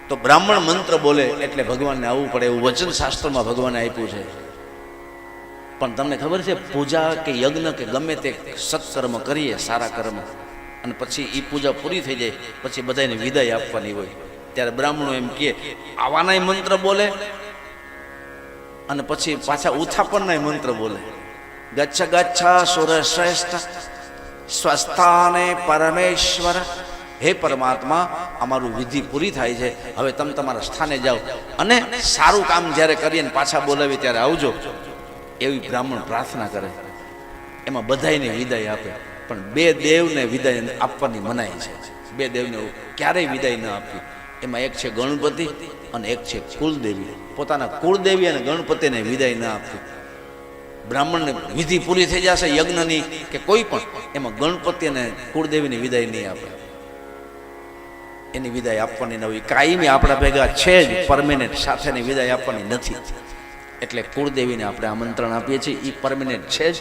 તો બ્રાહ્મણ મંત્ર બોલે એટલે ભગવાનને આવવું પડે એવું વચન શાસ્ત્રમાં ભગવાને આપ્યું છે. પણ તમને ખબર છે, પૂજા કે યજ્ઞ કે ગમે તે સત્કર્મ કરીએ, સારા કર્મ, અને પછી એ પૂજા પૂરી થઈ જાય પછી બધાને વિદાય આપવાની હોય, ત્યારે બ્રાહ્મણો એમ કહે આવાનાય મંત્ર બોલે અને પછી પાછા ઉત્થાપનના મંત્ર બોલે. ગચ્છ ગચ્છ સુર શ્રેષ્ઠ સ્વસ્થાને પરમેશ્વર. હે પરમાત્મા, અમારું વિધિ પૂરી થાય છે, હવે તમે તમારા સ્થાને જાઓ અને સારું કામ જ્યારે કરીએ ને પાછા બોલાવી ત્યારે આવજો, એવી બ્રાહ્મણ પ્રાર્થના કરે. એમાં બધાયને વિદાય આપે. પણ બે દેવને વિદાય આપવાની મનાઈ છે. બે દેવને ક્યારેય વિદાય ન આપવી. એમાં એક છે ગણપતિ અને એક છે કુલદેવી. પોતાના કુળદેવી અને ગણપતિને વિદાય ન આપવી. બ્રાહ્મણને વિધિ પૂરી થઈ જશે યજ્ઞની કે કોઈ પણ, એમાં ગણપતિ અને કુળદેવીની વિદાય નહીં આપે. એની વિદાય આપવાની ન હોય. કાયમી આપણા ભેગા છે જ, પરમેનન્ટ સાથેની વિદાય આપવાની નથી. એટલે કુળદેવીને આપણે આમંત્રણ આપીએ છીએ, એ પરમેનન્ટ છે જ.